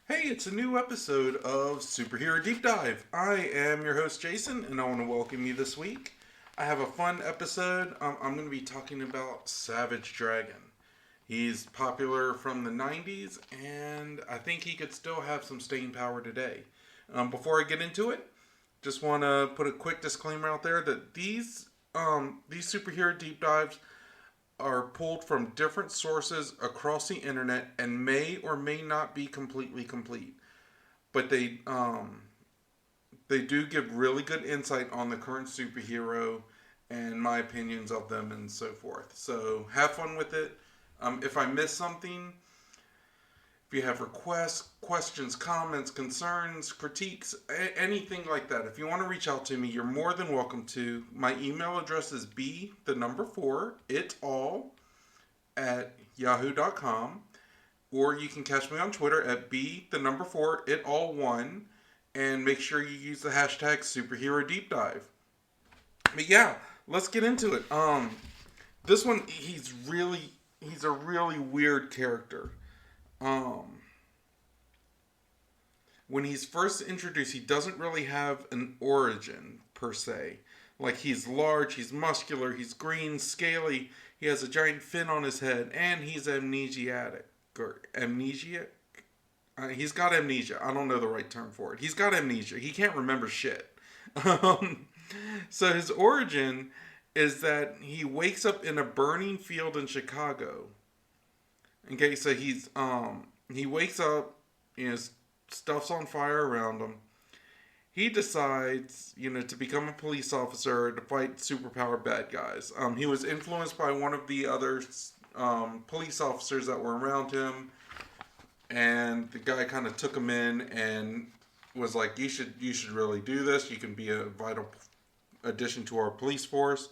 Hey, it's a new episode of Superhero Deep Dive. I am your host, Jason, and I want to welcome you this week. I have a fun episode. I'm going to be talking about Savage Dragon. He's popular from the 90s, and I think he could still have some staying power today. Before I get into it, just want to put a quick disclaimer out there that these superhero deep dives are pulled from different sources across the internet and may or may not be completely complete. But they do give really good insight on the current superhero and my opinions of them and so forth. So have fun with it. If I miss something, if you have requests, questions, comments, concerns, critiques, anything like that, if you want to reach out to me, you're more than welcome to. My email address is b4 it all at yahoo.com, or you can catch me on Twitter at b4 it all one, and make sure you use the hashtag superhero deep dive. But yeah, let's get into it. This one, he's a really weird character. Um, when he's first introduced, he doesn't really have an origin per se. Like, he's large, he's muscular, he's green, scaly, he has a giant fin on his head, and he's amnesiac. Or amnesia? He's got amnesia. I don't know the right term for it. He's got amnesia. He can't remember shit. Um, so his origin is that he wakes up in a burning field in Chicago. Okay, so he wakes up, stuff's on fire around him. He decides, to become a police officer to fight superpowered bad guys. He was influenced by one of the other police officers that were around him, and the guy kind of took him in and was like, "You should really do this. You can be a vital addition to our police force."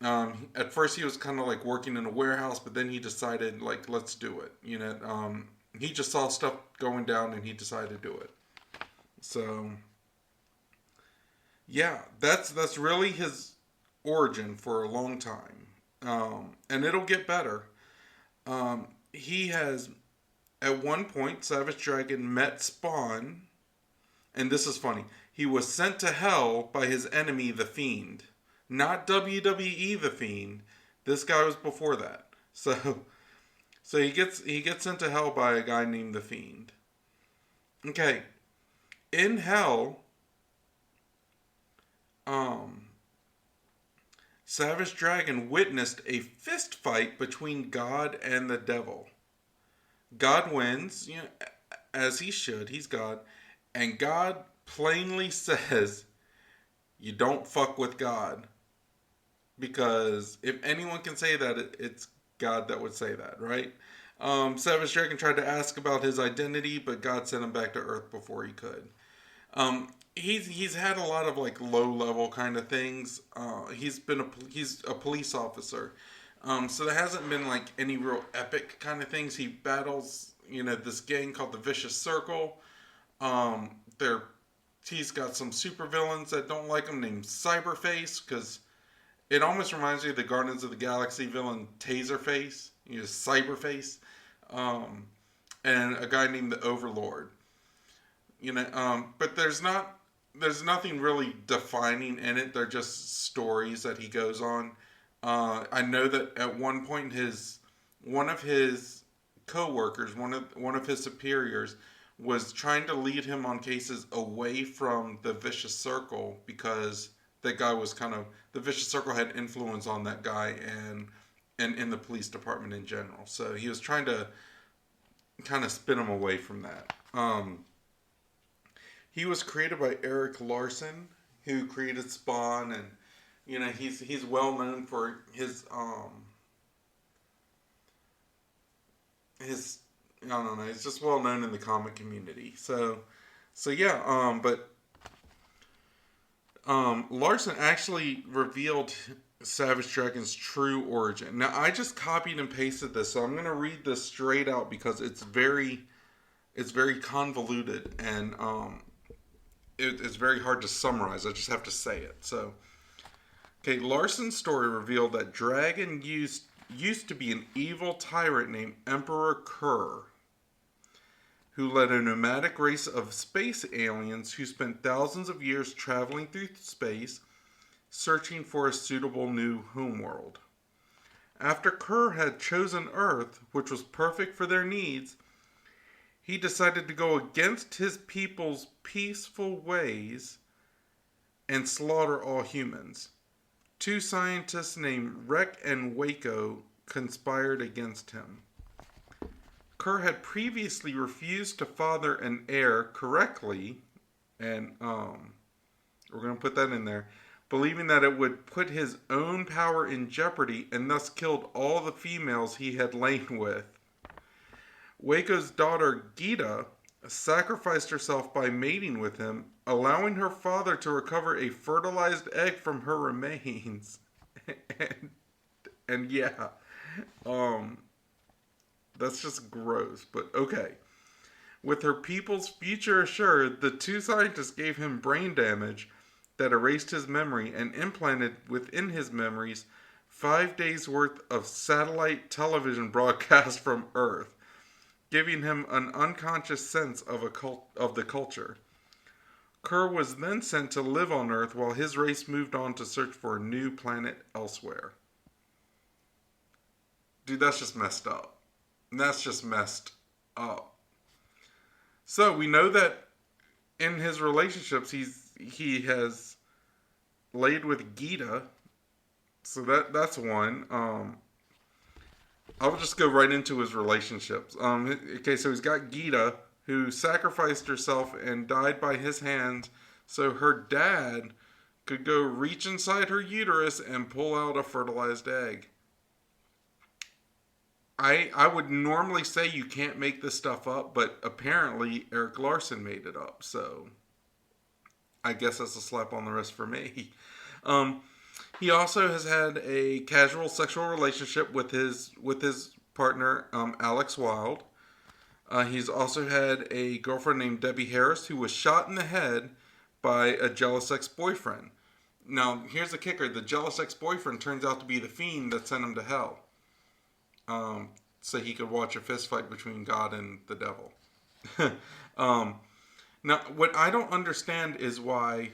At first, he was kind of like working in a warehouse, but then he decided, like, let's do it. He just saw stuff going down, and he decided to do it. So yeah, that's really his origin for a long time, and it'll get better. He has at one point Savage Dragon met Spawn, and this is funny. He was sent to hell by his enemy, the Fiend, not WWE the Fiend. This guy was before that. So he gets sent to hell by a guy named the Fiend. Okay, in hell, um, Savage Dragon witnessed a fist fight between God and the devil. God wins, as he should. He's God, and God plainly says, "You don't fuck with God." Because if anyone can say that, it's God that would say that, right? Savage Dragon tried to ask about his identity, but God sent him back to Earth before he could. He's had a lot of like low level kind of things. He's a police officer, so there hasn't been like any real epic kind of things. He battles this gang called the Vicious Circle. They're He's got some supervillains that don't like him named Cyberface, because it almost reminds me of the Guardians of the Galaxy villain Taserface, Cyberface, um, and a guy named the Overlord. But there's nothing really defining in it. They're just stories that he goes on. I know that at one point one of his co-workers, one of his superiors, was trying to lead him on cases away from the Vicious Circle, because that guy was the Vicious Circle had influence on that guy and in the police department in general. So he was trying to kind of spin him away from that. He was created by Eric Larson, who created Spawn, and he's well known for his I don't know, he's just well known in the comic community. So yeah, but Larson actually revealed Savage Dragon's true origin. Now, I just copied and pasted this, so I'm going to read this straight out because it's very convoluted, and it's very hard to summarize. I just have to say it. So, okay, Larson's story revealed that Dragon used to be an evil tyrant named Emperor Kerr, who led a nomadic race of space aliens who spent thousands of years traveling through space, searching for a suitable new homeworld. After Kerr had chosen Earth, which was perfect for their needs, he decided to go against his people's peaceful ways and slaughter all humans. Two scientists named Rek and Waco conspired against him. Kerr had previously refused to father an heir correctly, and we're going to put that in there, believing that it would put his own power in jeopardy and thus killed all the females he had lain with. Waco's daughter, Gita, sacrificed herself by mating with him, allowing her father to recover a fertilized egg from her remains. and yeah, that's just gross, but okay. With her people's future assured, the two scientists gave him brain damage that erased his memory and implanted within his memories 5 days worth of satellite television broadcast from Earth, giving him an unconscious sense of the culture. Kerr was then sent to live on Earth while his race moved on to search for a new planet elsewhere. Dude, that's just messed up. That's just messed up. So we know that in his relationships, he has laid with Gita. So that's one. I'll just go right into his relationships. Okay, so he's got Gita, who sacrificed herself and died by his hands so her dad could go reach inside her uterus and pull out a fertilized egg. I would normally say you can't make this stuff up, but apparently Eric Larson made it up, so I guess that's a slap on the wrist for me. He also has had a casual sexual relationship with his partner, Alex Wilde. He's also had a girlfriend named Debbie Harris who was shot in the head by a jealous ex-boyfriend. Now, here's the kicker. The jealous ex-boyfriend turns out to be the fiend that sent him to hell. So he could watch a fist fight between God and the devil. Now, what I don't understand is why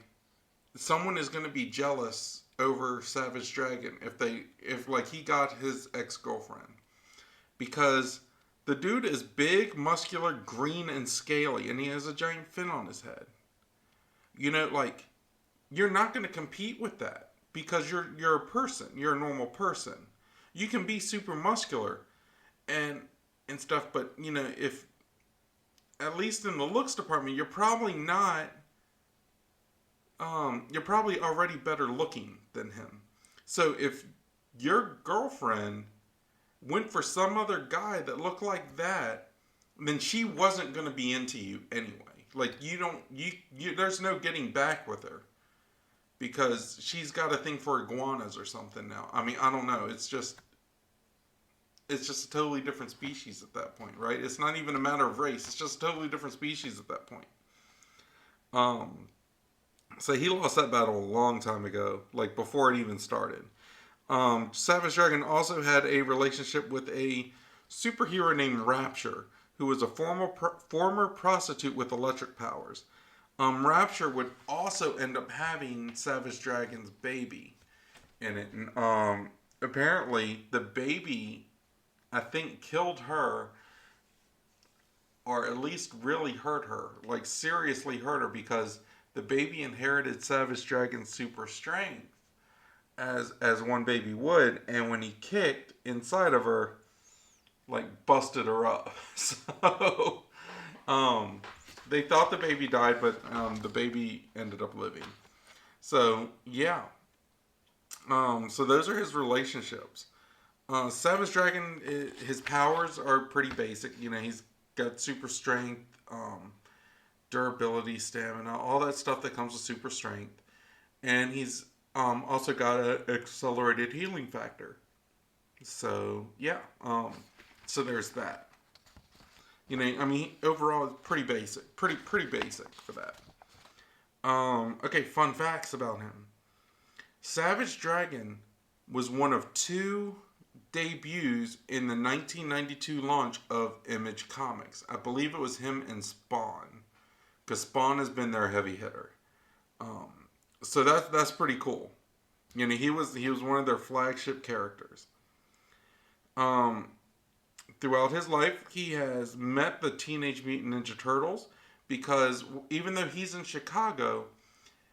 someone is going to be jealous over Savage Dragon if like he got his ex-girlfriend, because the dude is big, muscular, green, and scaly, and he has a giant fin on his head. You know, like, you're not going to compete with that because you're a person, you're a normal person. You can be super muscular and stuff, but you know, if at least in the looks department, you're probably not. You're probably already better looking than him. So if your girlfriend went for some other guy that looked like that, then she wasn't going to be into you anyway. Like, there's no getting back with her because she's got a thing for iguanas or something now. I mean, I don't know. It's just a totally different species at that point, right? It's not even a matter of race. It's just a totally different species at that point. So he lost that battle a long time ago, like before it even started. Savage Dragon also had a relationship with a superhero named Rapture, who was a former prostitute with electric powers. Rapture would also end up having Savage Dragon's baby in it. And apparently the baby, I think, killed her, or at least really hurt her, like seriously hurt her, because the baby inherited Savage Dragon's super strength, as one baby would, and when he kicked inside of her, like, busted her up. So, they thought the baby died, but the baby ended up living. So, yeah. So those are his relationships. Savage Dragon, his powers are pretty basic. You know, he's got super strength, durability, stamina, all that stuff that comes with super strength. And he's also got an accelerated healing factor. So, yeah. So there's that. You know, I mean, overall, it's pretty basic. Pretty basic for that. Okay, fun facts about him. Savage Dragon was one of 2 debuts in the 1992 launch of Image Comics. I believe it was him and Spawn, because Spawn has been their heavy hitter. Um, so that's pretty cool. You know, he was one of their flagship characters. Um, Throughout his life, he has met the Teenage Mutant Ninja Turtles because even though he's in Chicago,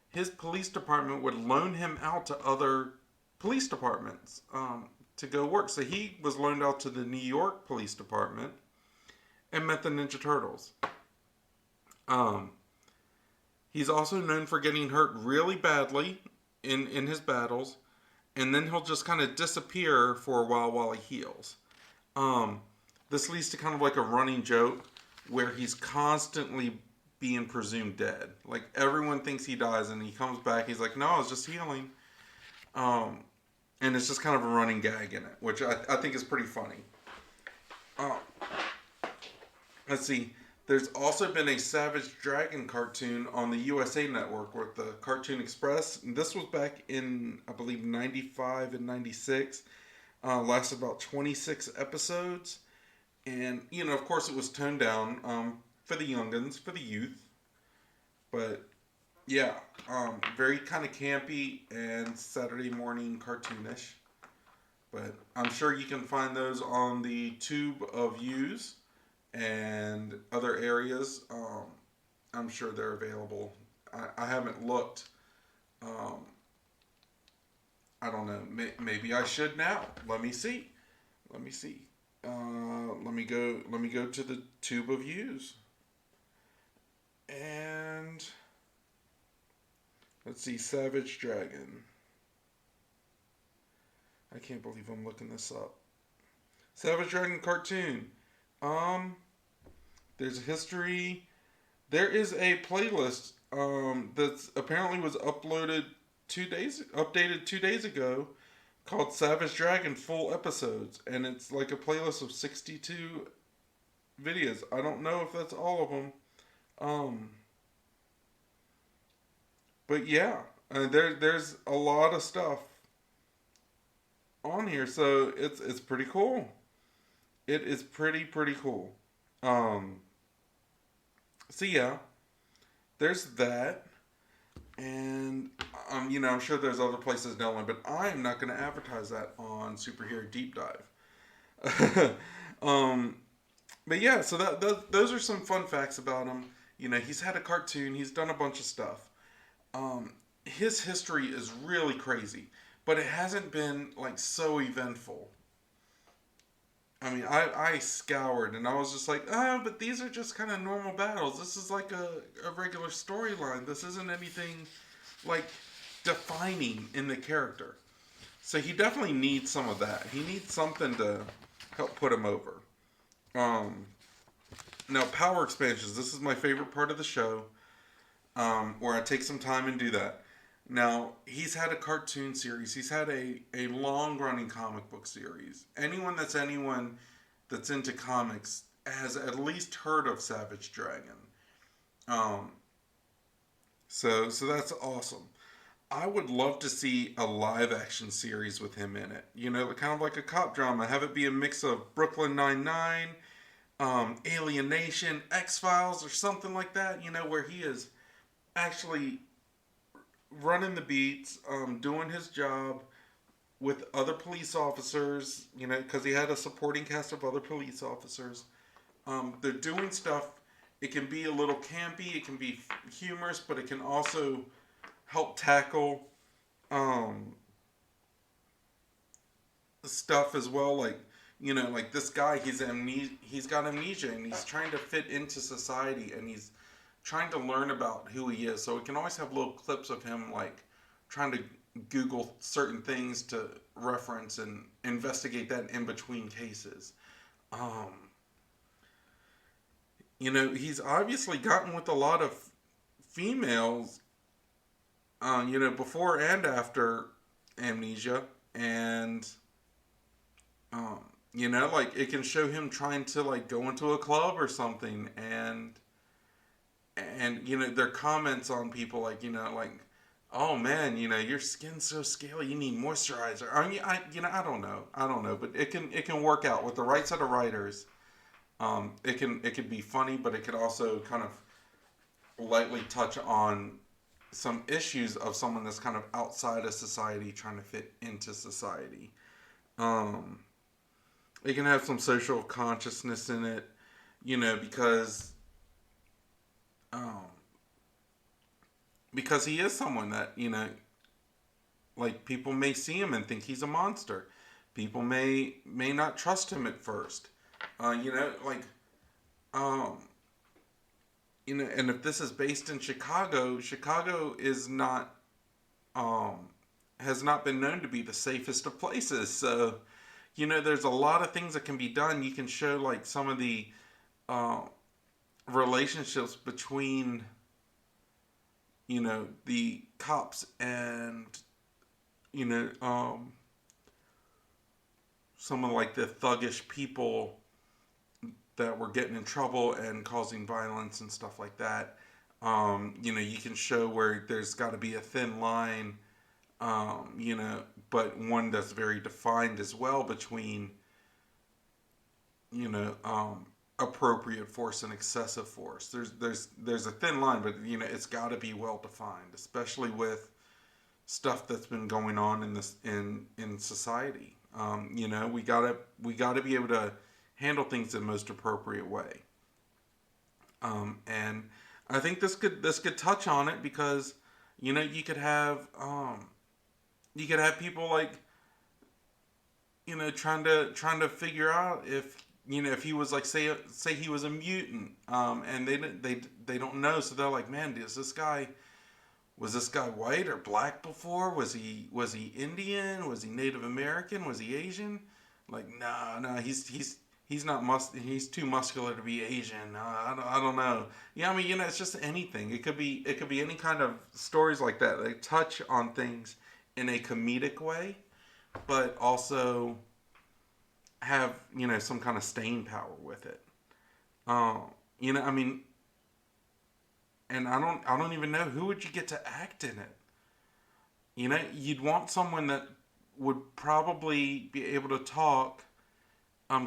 his police department would loan him out to other police departments to go work. So he was loaned out to the New York Police Department and met the Ninja Turtles. He's also known for getting hurt really badly in his battles, and then he'll just kind of disappear for a while he heals. This leads to kind of like a running joke where he's constantly being presumed dead. Like, everyone thinks he dies, and he comes back, he's like, no, I was just healing. And it's just kind of a running gag in it, which I think is pretty funny. Let's see. There's also been a Savage Dragon cartoon on the USA Network with the Cartoon Express. And this was back in, I believe, 95 and 96. Lasted about 26 episodes. And, you know, of course it was toned down for the youngins, for the youth. But, yeah, very kind of campy and Saturday morning cartoonish. But I'm sure you can find those on the Tube of Views and other areas. I'm sure they're available. I haven't looked. I don't know. Maybe I should now. Let me see. Let me go to the Tube of Views. And let's see, Savage Dragon. I can't believe I'm looking this up. Savage Dragon cartoon. There's a history. There is a playlist that's apparently was updated 2 days ago, called Savage Dragon Full Episodes, and it's like a playlist of 62 videos. I don't know if that's all of them. But yeah, there's a lot of stuff on here, so it's pretty cool. It is pretty cool. So yeah, there's that, and you know, I'm sure there's other places download, but I'm not going to advertise that on Superhero Deep Dive. But yeah, so those are some fun facts about him. You know, he's had a cartoon, he's done a bunch of stuff. His history is really crazy, but it hasn't been like so eventful. I mean, I scoured and I was just like, but these are just kind of normal battles. This is like a regular storyline. This isn't anything like defining in the character. So he definitely needs some of that. He needs something to help put him over. Now, power expansions. This is my favorite part of the show, where I take some time and do that. Now, he's had a cartoon series. He's had a long-running comic book series. Anyone that's into comics has at least heard of Savage Dragon. So that's awesome. I would love to see a live-action series with him in it. You know, kind of like a cop drama. Have it be a mix of Brooklyn Nine-Nine, Alien Nation, X-Files, or something like that. You know, where he is actually running the beats, doing his job with other police officers, you know, because he had a supporting cast of other police officers. They're doing stuff. It can be a little campy, it can be humorous, but it can also help tackle stuff as well. Like, you know, like this guy, he's got amnesia, and he's trying to fit into society, and he's trying to learn about who he is. So it can always have little clips of him like trying to Google certain things to reference and investigate that in between cases. You know, he's obviously gotten with a lot of females, you know, before and after amnesia, and you know, like it can show him trying to like go into a club or something, and you know, their comments on people like, you know, like, oh man, your skin's so scaly, you need moisturizer. I mean, I don't know, but it can work out with the right set of writers. It could be funny, but it could also kind of lightly touch on some issues of someone that's kind of outside of society trying to fit into society. Um, it can have some social consciousness in it, because um, he is someone that like people may see him and think he's a monster. People may not trust him at first. Like um, and if this is based in Chicago, Chicago is not um has not been known to be the safest of places. So there's a lot of things that can be done. You can show like some of the uh, relationships between the cops and you know um some of like the thuggish people that were getting in trouble and causing violence and stuff like that. You can show where there's got to be a thin line, but one that's very defined as well between you know appropriate force and excessive force. There's a thin line, but it's got to be well defined, especially with stuff that's been going on in this in society. We gotta be able to handle things in the most appropriate way. And I think this could touch on it because you could have people like trying to figure out if he was like say he was a mutant, and they don't know, so they're like, man, was this guy white or black before? Was he Indian? Was he Native American? Was he Asian? Like, no, he's not he's too muscular to be Asian. I don't know. Yeah, I mean, it's just anything. It could be any kind of stories like that. They touch on things in a comedic way, but also have some kind of staying power with it. I mean, and I don't even know who would you get to act in it. You'd want someone that would probably be able to talk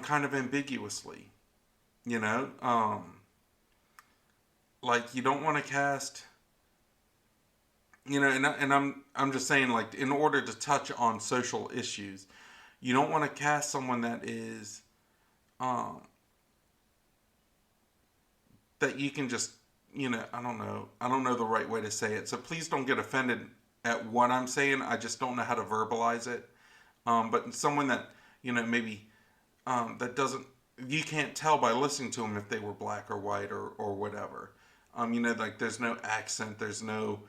kind of ambiguously. You know, like you don't want to cast. And I'm just saying, like, in order to touch on social issues, you don't want to cast someone that is um, that you can just I don't know the right way to say it, so please don't get offended at what I'm saying. I just don't know how to verbalize it. But someone that maybe that doesn't you can't tell by listening to them if they were black or white or whatever. Like there's no accent, there's no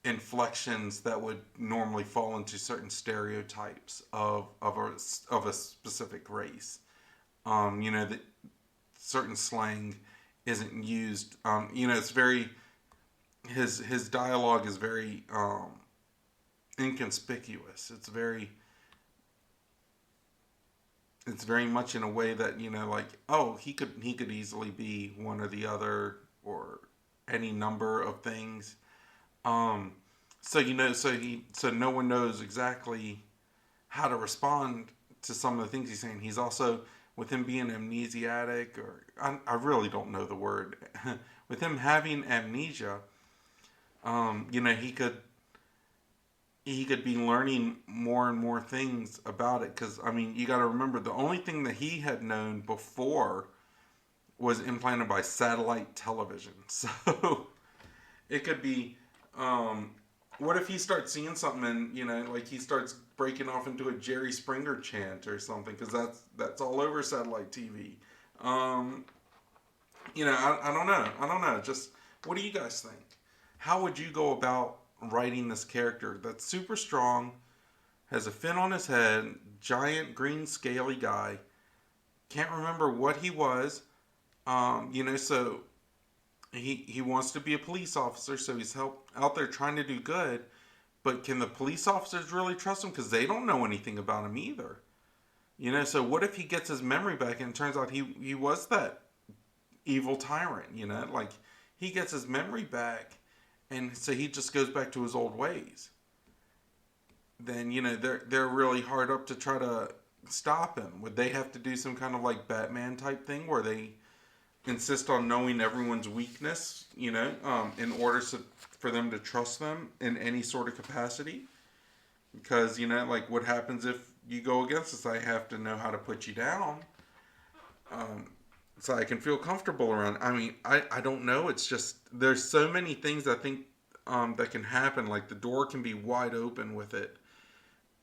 inflections that would normally fall into certain stereotypes of a specific race. That certain slang isn't used. It's very his dialogue is very inconspicuous. It's very much in a way that like, oh, he could easily be one or the other or any number of things. Um, so no one knows exactly how to respond to some of the things he's saying. He's also, with him being amnesiac, or I really don't know the word, with him having amnesia, he could be learning more and more things about it. Because I mean, you got to remember, the only thing that he had known before was implanted by satellite television. So it could be. What if he starts seeing something and like he starts breaking off into a Jerry Springer chant or something, because that's all over satellite TV. Um, I don't know. Just what do you guys think? How would you go about writing this character that's super strong, has a fin on his head, giant green scaly guy, can't remember what he was, so he wants to be a police officer, so he's out there trying to do good. But can the police officers really trust him? Because they don't know anything about him either. So what if he gets his memory back and it turns out he was that evil tyrant? Like he gets his memory back and so he just goes back to his old ways, then they're really hard up to try to stop him. Would they have to do some kind of like Batman type thing where they insist on knowing everyone's weakness, in order for them to trust them in any sort of capacity? Because like what happens if you go against us? I have to know how to put you down, so I can feel comfortable around. I mean, I don't know. It's just there's so many things I think that can happen. Like the door can be wide open with it,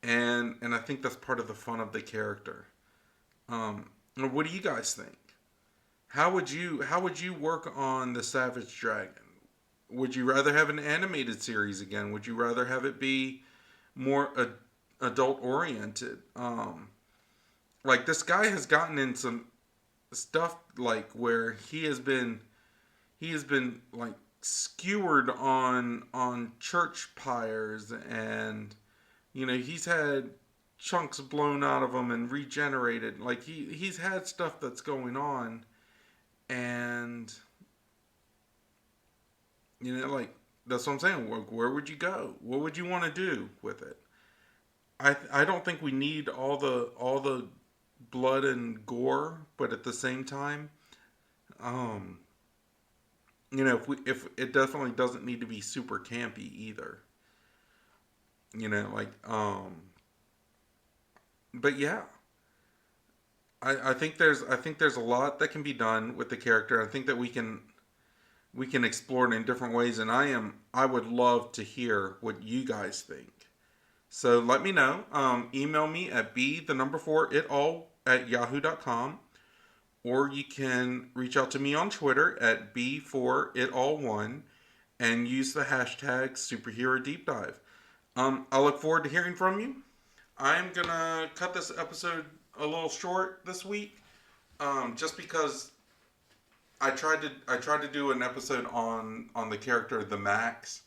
and I think that's part of the fun of the character. What do you guys think? How would you work on the Savage Dragon? Would you rather have an animated series again? Would you rather have it be more adult oriented? Like this guy has gotten in some stuff like where he has been like skewered on church pyres, and he's had chunks blown out of him and regenerated. Like he's had stuff that's going on, and like that's what I'm saying. Where would you go? What would you want to do with it? I don't think we need all the blood and gore, but at the same time, um, if it definitely doesn't need to be super campy either. Like but yeah, I think there's a lot that can be done with the character. I think that we can explore it in different ways, and I would love to hear what you guys think. So let me know. Email me at the number 4 it all at yahoo.com, or you can reach out to me on Twitter at b4itall1 and use the hashtag superherodeepdive. I look forward to hearing from you. I'm gonna cut this episode a little short this week, just because I tried to do an episode on the character the Max,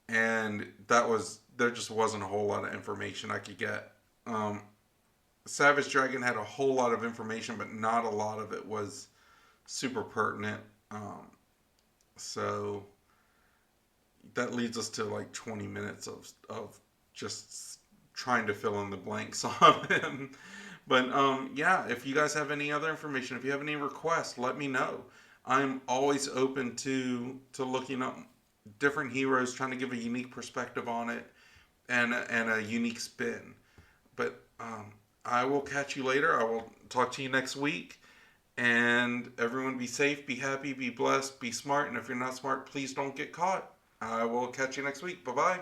and there just wasn't a whole lot of information I could get. Savage Dragon had a whole lot of information, but not a lot of it was super pertinent. So that leads us to like 20 minutes of just trying to fill in the blanks on him. But yeah, if you guys have any other information, if you have any requests, let me know. I'm always open to looking up different heroes, trying to give a unique perspective on it, and a unique spin. But I will catch you later. I will talk to you next week. And everyone be safe, be happy, be blessed, be smart. And if you're not smart, please don't get caught. I will catch you next week. Bye-bye.